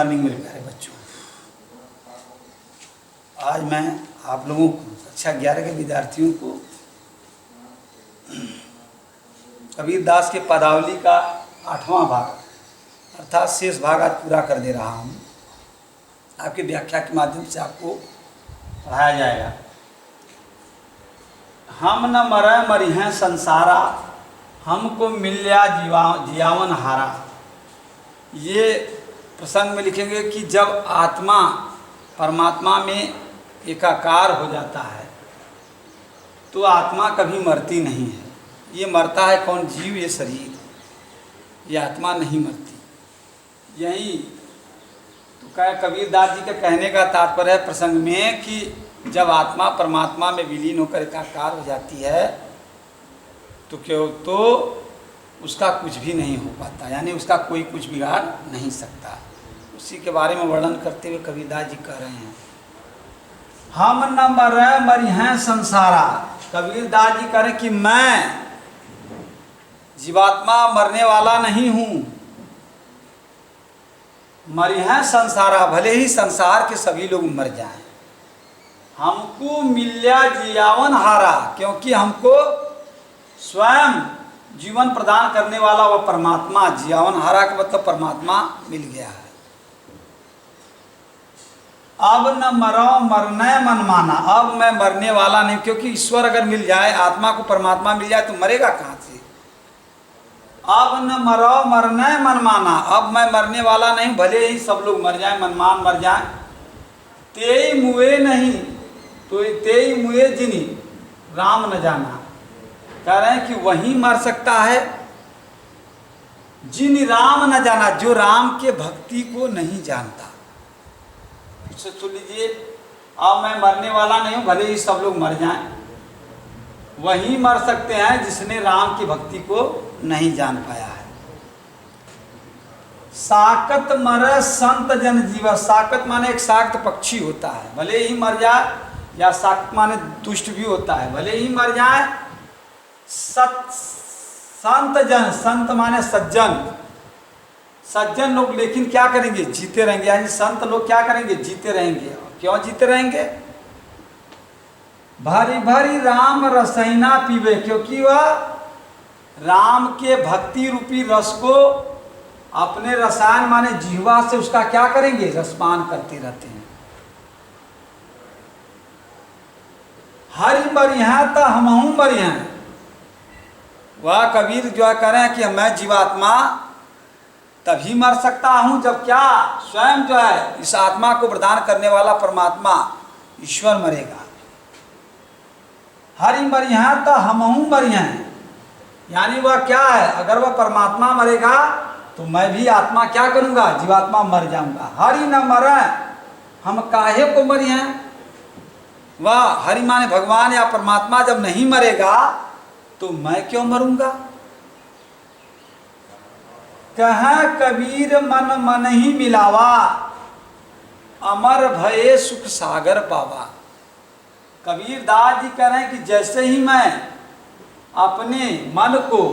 Morning मेरे प्यारे बच्चों। आज मैं आप लोगों को कक्षा 11 के विद्यार्थियों को कबीरदास के पदावली का 8वां भाग अर्थात शेष भाग आज पूरा कर दे रहा हूँ। आपकी व्याख्या के माध्यम से आपको पढ़ाया जाएगा। हम न मरै मरिहें संसारा, हमको मिल्या जियावन हारा। ये प्रसंग में लिखेंगे कि जब आत्मा परमात्मा में एकाकार हो जाता है तो आत्मा कभी मरती नहीं है। ये मरता है कौन? जीव, ये शरीर, ये आत्मा नहीं मरती। यही तो कबीरदास जी के कहने का तात्पर्य है प्रसंग में कि जब आत्मा परमात्मा में विलीन होकर एकाकार हो जाती है तो क्यों तो उसका कुछ भी नहीं हो पाता, यानी उसका कोई कुछ बिगाड़ नहीं सकता। उसी के बारे में वर्णन करते हुए कबीरदास जी कह रहे हैं, हम न मरै मरिहें संसारा। कबीरदास जी कह रहे हैं कि मैं जीवात्मा मरने वाला नहीं हूँ। मरिहें संसारा, भले ही संसार के सभी लोग मर जाएं, हमको मिल्या जियावन हारा, क्योंकि हमको स्वयं जीवन प्रदान करने वाला वह परमात्मा, जियावन हारा का मतलब परमात्मा मिल गया है। अब न मरो मरने मन माना, अब मैं मरने वाला नहीं, क्योंकि ईश्वर अगर मिल जाए, आत्मा को परमात्मा मिल जाए तो मरेगा कहाँ से? अब न मरो मरने मन माना, अब मैं मरने वाला नहीं, भले ही सब लोग मर जाए, मनमान मर जाए। तेई मुए नहीं तो तेई मुए जिनी राम न जाना। कह रहे हैं कि वही मर सकता है जिन राम न जाना, जो राम के भक्ति को नहीं जानता। फिर से सुन लीजिए, अब मैं मरने वाला नहीं हूं, भले ही सब लोग मर जाएं, वही मर सकते हैं जिसने राम की भक्ति को नहीं जान पाया है। साकत मरे संत जन जीवा। साकत माने एक साक्त पक्षी होता है, भले ही मर जाए, या साकत माने दुष्ट भी होता है, भले ही मर जाए। संत जन, संत माने सज्जन, सज्जन लोग लेकिन क्या करेंगे? जीते रहेंगे। यानी संत लोग क्या करेंगे? जीते रहेंगे। क्यों जीते रहेंगे? भारी भारी राम रसैना पीवे, क्योंकि वह राम के भक्ति रूपी रस को अपने रसायन माने जीवा से उसका क्या करेंगे? रसपान करते रहते हैं। हरि मरिहा तो हमहू मरिहा। वह कबीर जो है कह रहे हैं कि मैं जीवात्मा तभी मर सकता हूं जब क्या स्वयं जो है इस आत्मा को प्रदान करने वाला परमात्मा ईश्वर मरेगा। हरि मरिहा तो हमहू मरिहा, यानी वह क्या है? अगर वह परमात्मा मरेगा तो मैं भी आत्मा क्या करूंगा? जीवात्मा मर जाऊंगा। हरि न मरे, हम काहे को मरिहा? वह हरि माने भगवान या परमात्मा जब नहीं मरेगा तो मैं क्यों मरूंगा? कह कबीर मन मन ही मिलावा, अमर भये सुख सागर पावा। कबीरदास जी कह रहे हैं कि जैसे ही मैं अपने मन को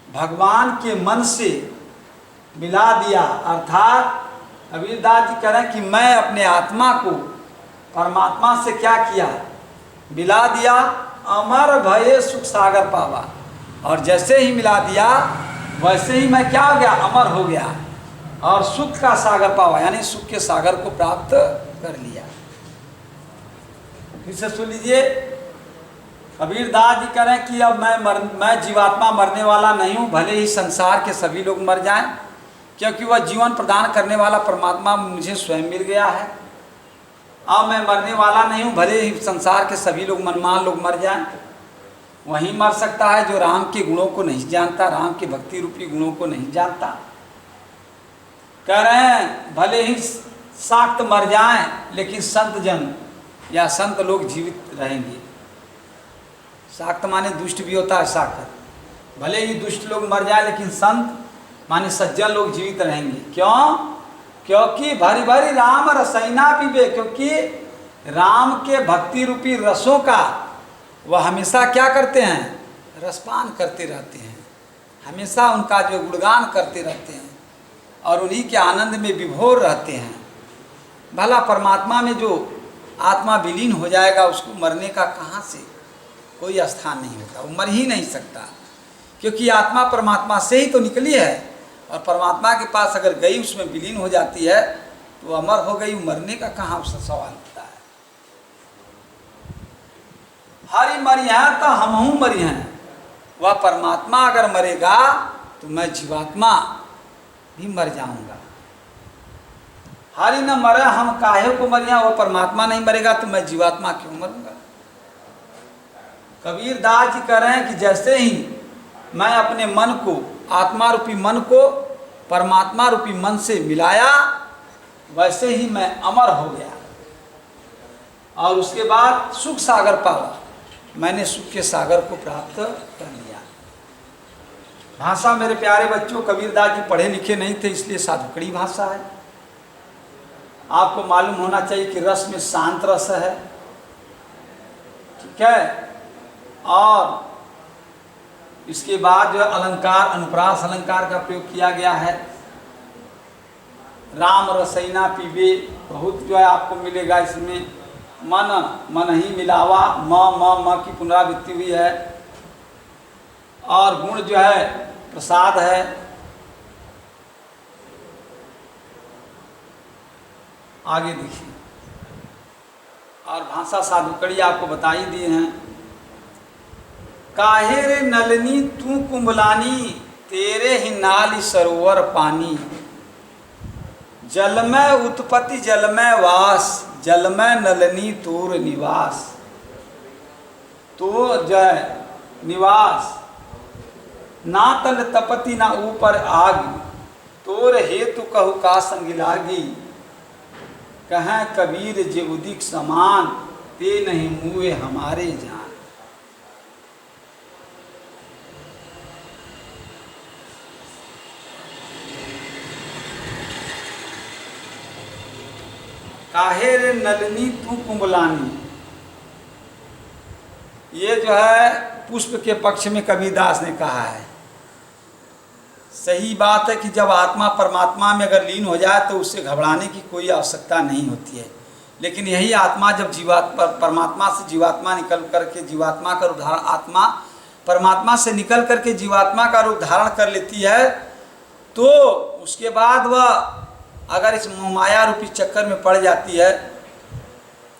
भगवान के मन से मिला दिया, अर्थात कबीरदास जी कह रहे हैं कि मैं अपने आत्मा को परमात्मा से क्या किया? मिला दिया। अमर भये सुख सागर पावा, और जैसे ही मिला दिया वैसे ही मैं क्या हो गया? अमर हो गया, और सुख का सागर पावा, यानी सुख के सागर को प्राप्त कर लिया। फिर से सुन लीजिए, कबीरदास जी कह रहे हैं कि अब मैं जीवात्मा मरने वाला नहीं हूँ, भले ही संसार के सभी लोग मर जाएं, क्योंकि वह जीवन प्रदान करने वाला परमात्मा मुझे स्वयं मिल गया है। अब मैं मरने वाला नहीं हूँ, भले ही संसार के सभी लोग मनमान लोग मर जाएं, वही मर सकता है जो राम के गुणों को नहीं जानता, राम के भक्ति रूपी गुणों को नहीं जानता। कह रहे हैं भले ही साक्त मर जाएं, लेकिन संत जन या संत लोग जीवित रहेंगे। साक्त माने दुष्ट भी होता है साक्त, भले ही दुष्ट लोग मर जाए लेकिन संत माने सज्जन लोग जीवित रहेंगे। क्यों? क्योंकि भारी भारी राम रसैना पीबे, क्योंकि राम के भक्ति रूपी रसों का वह हमेशा क्या करते हैं? रसपान करते रहते हैं, हमेशा उनका जो गुणगान करते रहते हैं। और उन्हीं के आनंद में विभोर रहते हैं। भला परमात्मा में जो आत्मा विलीन हो जाएगा उसको मरने का कहाँ से कोई स्थान नहीं होता, वो मर ही नहीं सकता, क्योंकि आत्मा परमात्मा से ही तो निकली है। और परमात्मा के पास अगर गई उसमें विलीन हो जाती है तो अमर हो गई, मरने का कहाँ उसका सवाल होता है। हरि मरी हैं तो हमहू मरी हैं, वह परमात्मा अगर मरेगा तो मैं जीवात्मा भी मर जाऊंगा। हरि न मरे हम काहे को मरिया, वो परमात्मा नहीं मरेगा तो मैं जीवात्मा क्यों मरूंगा। कबीर दास जी कह रहे हैं कि जैसे ही मैं अपने मन को, आत्मा रूपी मन को परमात्मा रूपी मन से मिलाया, वैसे ही मैं अमर हो गया और उसके बाद सुख सागर पावा, मैंने सुख के सागर को प्राप्त कर लिया। भाषा मेरे प्यारे बच्चों, कबीरदास जी पढ़े लिखे नहीं थे इसलिए साधुकड़ी भाषा है। आपको मालूम होना चाहिए कि रस में शांत रस है, ठीक है। और इसके बाद जो अलंकार, अनुप्रास अलंकार का प्रयोग किया गया है। राम रसैना पीबे बहुत जो है आपको मिलेगा इसमें। मन मन ही मिलावा, म की पुनरावृत्ति हुई है। और गुण जो है प्रसाद है। आगे देखिए, और भाषा साधुकड़ी आपको बता ही दिए हैं। काहे रे नलनी तू कुंभलानी, तेरे ही नाली सरोवर पानी। जल में उत्पत्ति जल में वास, जल में नलनी तोर निवास। तो जय निवास, ना तल तपति ना ऊपर आग, तोर हेतु कहु का संग लागी। कहें कबीर जे उदिक समान, ते नहीं मुए हमारे जान। काहे रे नलिनी तू कुंभलानी, ये जो है पुष्प के पक्ष में कबीरदास ने कहा है। सही बात है कि जब आत्मा परमात्मा में अगर लीन हो जाए तो उससे घबराने की कोई आवश्यकता नहीं होती है। लेकिन यही आत्मा जब परमात्मा से जीवात्मा निकल करके जीवात्मा का रूप धारण, आत्मा परमात्मा से निकल करके जीवात्मा का रूप धारण कर लेती है, तो उसके बाद वह अगर इस मोहमाया रूपी चक्कर में पड़ जाती है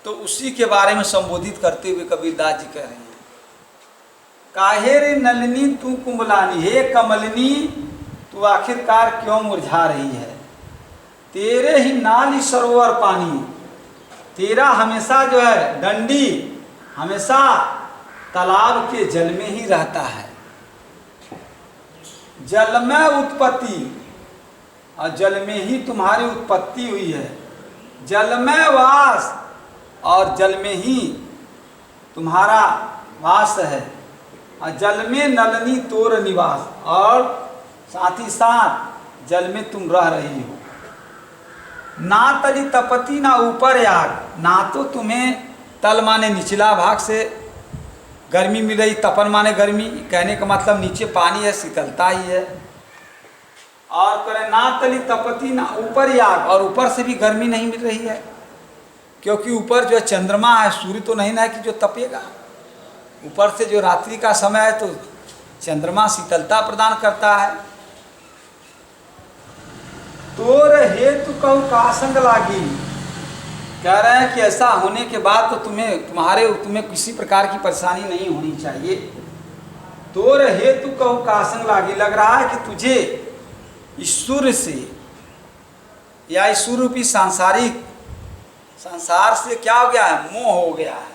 तो उसी के बारे में संबोधित करते हुए कबीरदास जी कह रहे हैं। काहे रे नलिनी तू कुंभलानी, हे कमलिनी तू आखिरकार क्यों मुरझा रही है। तेरे ही नाली सरोवर पानी, तेरा हमेशा जो है डंडी हमेशा तालाब के जल में ही रहता है। जल में उत्पत्ति, और जल में ही तुम्हारी उत्पत्ति हुई है। जल में वास, और जल में ही तुम्हारा वास है। और जल में नलनी तोर निवास, और साथ ही साथ जल में तुम रह रही हो। ना तली तपति ना ऊपर आग, ना तो तुम्हें तल माने निचला भाग से गर्मी मिल रही, तपन माने गर्मी, कहने का मतलब नीचे पानी है, शीतलता ही है। और करें ना तली तपति ना ऊपर आग, और ऊपर से भी गर्मी नहीं मिल रही है, क्योंकि ऊपर जो चंद्रमा है, सूर्य तो नहीं ना है कि जो तपेगा। ऊपर से जो रात्रि का समय है तो चंद्रमा शीतलता प्रदान करता है। तोर हेतु कहु का संग लागी, कह रहे हैं कि ऐसा होने के बाद तो तुम्हें किसी प्रकार की परेशानी नहीं होनी चाहिए। तोर हेतु कहु का संग लागी, लग रहा है कि तुझे ईश्वर से या ईश्वर रूपी सांसारिक संसार से क्या हो गया है, मोह हो गया है,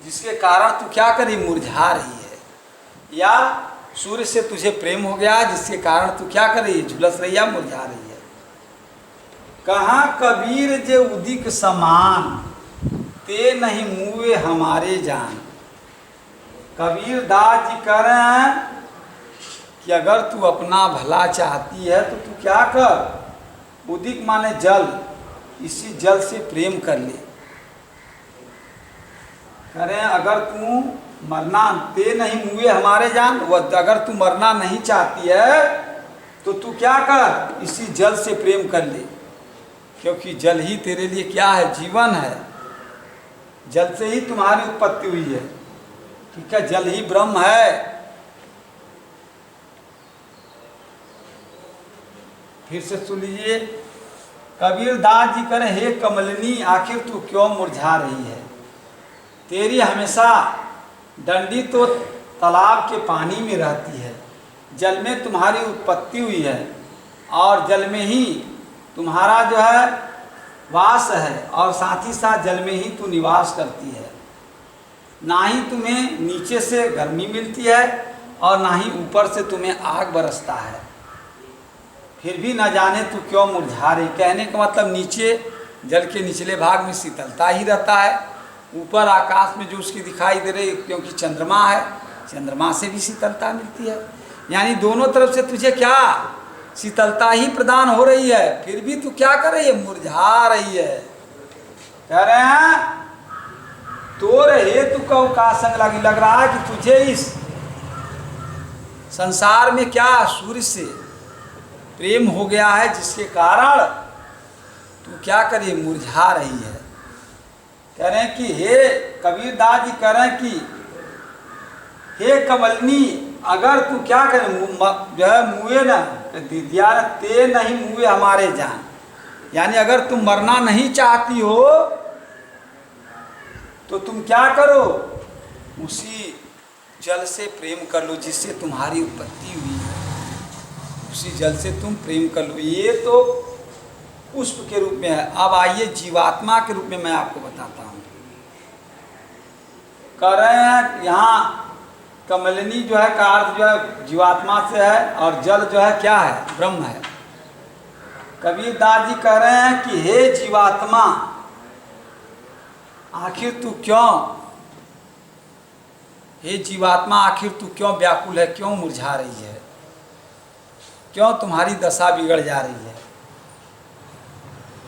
जिसके कारण तू क्या करी, मुरझा रही है। या सूर्य से तुझे प्रेम हो गया जिसके कारण तू क्या कर रही है, झुलस रही है, मुरझा रही है। कहाँ कबीर जे उदिक समान, ते नहीं मुए हमारे जान। कबीर दास जी कह रहे हैं कि अगर तू अपना भला चाहती है तो तू क्या कर, उदिक माने जल, इसी जल से प्रेम कर ले। करें अगर तू मरना, ते नहीं मुए हमारे जान, वह अगर तू मरना नहीं चाहती है तो तू क्या कर, इसी जल से प्रेम कर ले, क्योंकि जल ही तेरे लिए क्या है, जीवन है। जल से ही तुम्हारी उत्पत्ति हुई है, ठीक है, जल ही ब्रह्म है। फिर से सुन लीजिए, कबीर दास जी करें, हे कमलिनी आखिर तू क्यों मुरझा रही है। तेरी हमेशा डंडी तो तालाब के पानी में रहती है, जल में तुम्हारी उत्पत्ति हुई है और जल में ही तुम्हारा जो है वास है, और साथ ही साथ जल में ही तू निवास करती है। ना ही तुम्हें नीचे से गर्मी मिलती है और ना ही ऊपर से तुम्हें आग बरसता है, फिर भी न जाने तू क्यों मुरझा रही। कहने का मतलब नीचे जल के निचले भाग में शीतलता ही रहता है, ऊपर आकाश में जो उसकी दिखाई दे रही, क्योंकि चंद्रमा है, चंद्रमा से भी शीतलता मिलती है। यानी दोनों तरफ से तुझे क्या शीतलता ही प्रदान हो रही है, फिर भी तू क्या कर रही है, मुरझा रही है। कह रहे हैं तोर हेतु कौ का संग लग रहा है कि तुझे इस संसार में क्या सूर्य से प्रेम हो गया है, जिसके कारण तू क्या करी, मुरझा रही है। कह रहे हैं कि हे कबीर दास जी कह रहे हैं कि हे कमलिनी, अगर तू क्या करे, जो है मुए ना दिया ते नहीं मुए हमारे जान। यानी अगर तुम मरना नहीं चाहती हो तो तुम क्या करो, उसी जल से प्रेम कर लो जिससे तुम्हारी उत्पत्ति हुई है, उसी जल से तुम प्रेम कर लो। ये तो पुष्प के रूप में है। अब आइए जीवात्मा के रूप में मैं आपको बताता हूँ। कह रहे हैं यहाँ कमलिनी जो है का अर्थ जो है जीवात्मा से है, और जल जो है क्या है, ब्रह्म है। कबीर दास जी कह रहे हैं कि हे जीवात्मा, आखिर तू क्यों, हे जीवात्मा आखिर तू क्यों व्याकुल है, क्यों मुरझा रही है, क्यों तुम्हारी दशा बिगड़ जा रही है।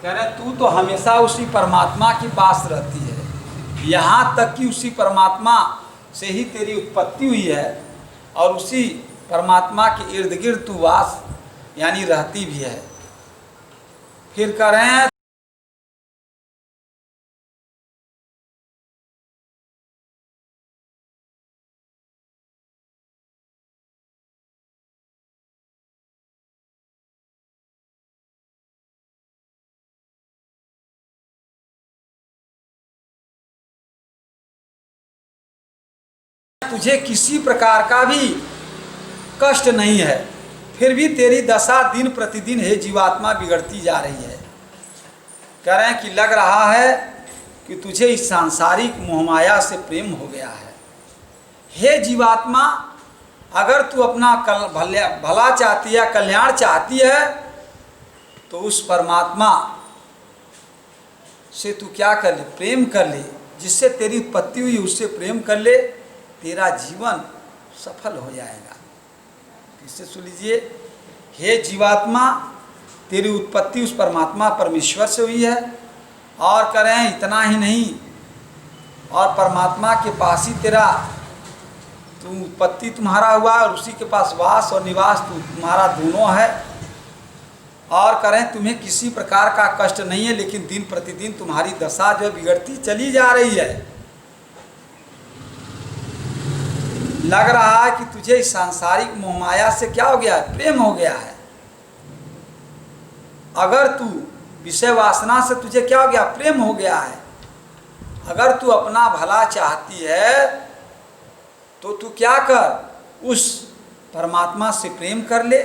कह रहे तू तो हमेशा उसी परमात्मा के पास रहती है, यहाँ तक कि उसी परमात्मा से ही तेरी उत्पत्ति हुई है, और उसी परमात्मा के इर्द गिर्द तू वास यानी रहती भी है। फिर कह रहे हैं तुझे किसी प्रकार का भी कष्ट नहीं है, फिर भी तेरी दशा दिन प्रतिदिन हे जीवात्मा बिगड़ती जा रही है। कह रहे हैं कि लग रहा है कि तुझे इस सांसारिक मोहमाया से प्रेम हो गया है। हे जीवात्मा, अगर तू अपना भला चाहती है, कल्याण चाहती है, तो उस परमात्मा से तू क्या कर ले, प्रेम कर ले, जिससे तेरी उत्पत्ति हुई उससे प्रेम कर ले, तेरा जीवन सफल हो जाएगा। इससे सुन लीजिए, हे जीवात्मा, तेरी उत्पत्ति उस परमात्मा परमेश्वर से हुई है, और करें इतना ही नहीं, और परमात्मा के पास ही तेरा तुम उत्पत्ति तुम्हारा हुआ, और उसी के पास वास और निवास तुम्हारा दोनों है। और करें तुम्हें किसी प्रकार का कष्ट नहीं है, लेकिन दिन प्रतिदिन तुम्हारी दशा जो बिगड़ती चली जा रही है। लग रहा है कि तुझे इस सांसारिक मोहमाया से क्या हो गया है, प्रेम हो गया है। अगर तू विषय वासना से तुझे क्या हो गया, प्रेम हो गया है। अगर तू अपना भला चाहती है तो तू क्या कर, उस परमात्मा से प्रेम कर ले,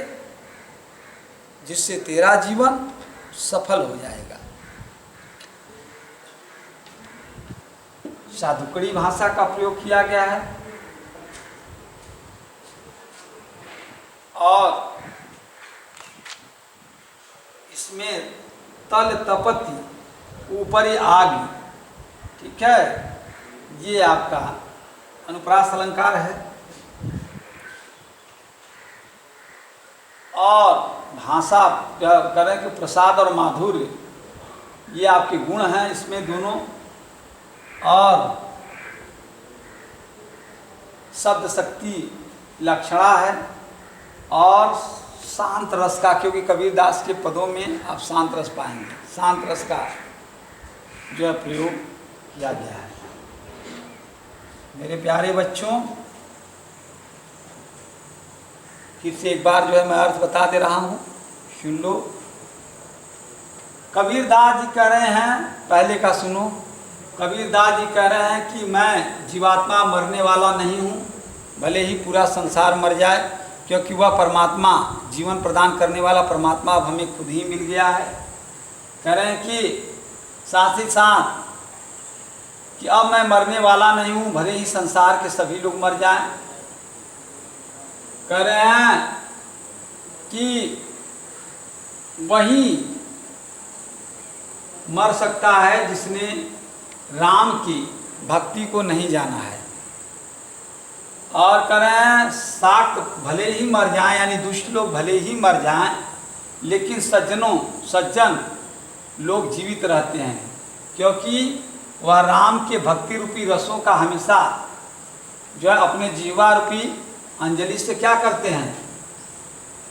जिससे तेरा जीवन सफल हो जाएगा। साधुकड़ी भाषा का प्रयोग किया गया है, और इसमें तल तपति ऊपरी आग, ठीक है, ये आपका अनुप्रास अलंकार है। और भाषा करें कि प्रसाद और माधुर्य, ये आपके गुण हैं इसमें दोनों। और शब्द शक्ति लक्षणा है, और शांत रस का, क्योंकि कबीरदास के पदों में आप शांत रस पाएंगे, शांत रस का जो है प्रयोग किया गया है। मेरे प्यारे बच्चों, फिर से एक बार जो है मैं अर्थ बता दे रहा हूँ, सुन लो। कबीरदास जी कह रहे हैं, पहले का सुनो। कबीरदास जी कह रहे हैं कि मैं जीवात्मा मरने वाला नहीं हूँ, भले ही पूरा संसार मर जाए, क्योंकि वह परमात्मा, जीवन प्रदान करने वाला परमात्मा अब हमें खुद ही मिल गया है। कह रहे हैं कि साथ ही साथ कि अब मैं मरने वाला नहीं हूँ, भले ही संसार के सभी लोग मर जाएं। कह रहे हैं कि वही मर सकता है जिसने राम की भक्ति को नहीं जाना है। और कह रहे हैं शाक्त भले ही मर जाएं, यानी दुष्ट लोग भले ही मर जाएं, लेकिन सज्जन लोग जीवित रहते हैं, क्योंकि वह राम के भक्ति रूपी रसों का हमेशा जो है अपने जीवा रूपी अंजलि से क्या करते हैं,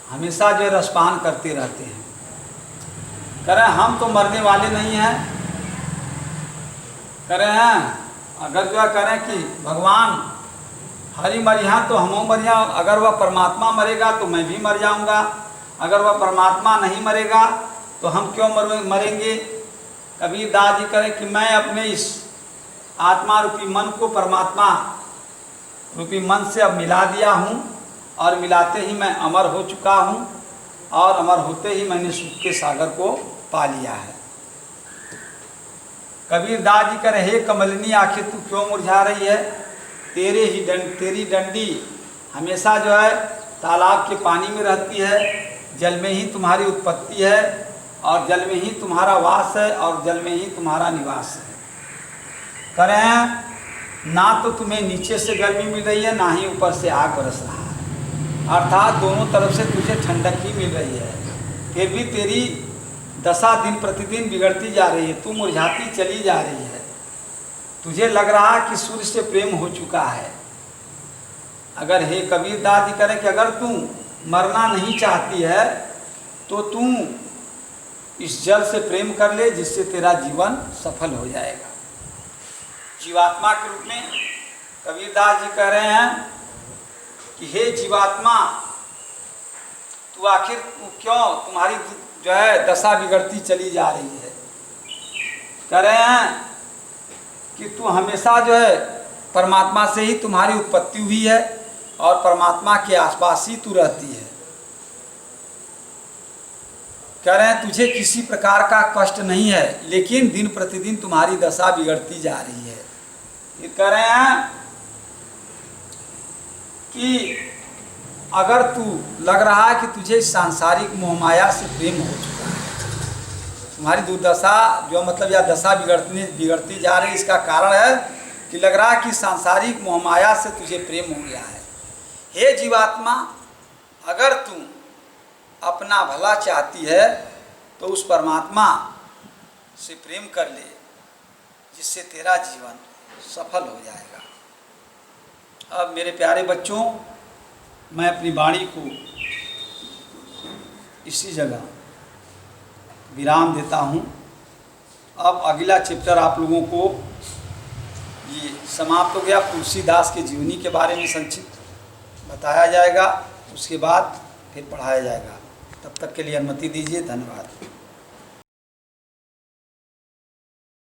हमेशा जो है रसपान करते रहते हैं। कह रहे हैं हम तो मरने वाले नहीं हैं। कह रहे हैं अगर जो है कह रहे हैं कि भगवान हरि मरिया तो हम मरिया, अगर वह परमात्मा मरेगा तो मैं भी मर जाऊंगा, अगर वह परमात्मा नहीं मरेगा तो हम क्यों मरेंगे। कबीरदास जी करें कि मैं अपने इस आत्मा रूपी मन को परमात्मा रूपी मन से अब मिला दिया हूँ, और मिलाते ही मैं अमर हो चुका हूँ, और अमर होते ही मैंने सुख के सागर को पा लिया है। कबीरदास जी कह रहे, हे कमलिनी आखिर तू क्यों मुरझा रही है, तेरी डंडी हमेशा जो है तालाब के पानी में रहती है, जल में ही तुम्हारी उत्पत्ति है, और जल में ही तुम्हारा वास है, और जल में ही तुम्हारा निवास है। कह रहे हैं ना तो तुम्हें नीचे से गर्मी मिल रही है, ना ही ऊपर से आग बरस रहा है, अर्थात दोनों तरफ से तुझे ठंडक ही मिल रही है, फिर भी तेरी दशा दिन प्रतिदिन बिगड़ती जा रही है, तू मुरझाती चली जा रही है। तुझे लग रहा है कि सूर्य से प्रेम हो चुका है। अगर हे कबीरदास जी करें कि अगर तू मरना नहीं चाहती है तो तू इस जल से प्रेम कर ले, जिससे तेरा जीवन सफल हो जाएगा। जीवात्मा के रूप में कबीरदास जी कह रहे हैं कि हे जीवात्मा, तू आखिर क्यों तुम्हारी जो है दशा बिगड़ती चली जा रही है। कह रहे हैं कि तू हमेशा जो है परमात्मा से ही तुम्हारी उत्पत्ति हुई है, और परमात्मा के आसपास ही तू रहती है। कह रहे हैं तुझे किसी प्रकार का कष्ट नहीं है, लेकिन दिन प्रतिदिन तुम्हारी दशा बिगड़ती जा रही है। ये कह रहे हैं कि अगर तू लग रहा है कि तुझे सांसारिक मोहमाया से प्रेम हो चुका है, तुम्हारी दुर्दशा जो मतलब या दशा बिगड़ती जा रही, इसका कारण है कि लग रहा है कि सांसारिक मोहमाया से तुझे प्रेम हो गया है। हे जीवात्मा, अगर तू अपना भला चाहती है तो उस परमात्मा से प्रेम कर ले, जिससे तेरा जीवन सफल हो जाएगा। अब मेरे प्यारे बच्चों, मैं अपनी वाणी को इसी जगह विराम देता हूँ। अब अगला चैप्टर आप लोगों को ये समाप्त हो गया। तुलसीदास के जीवनी के बारे में संक्षिप्त बताया जाएगा, उसके बाद फिर पढ़ाया जाएगा। तब तक के लिए अनुमति दीजिए। धन्यवाद।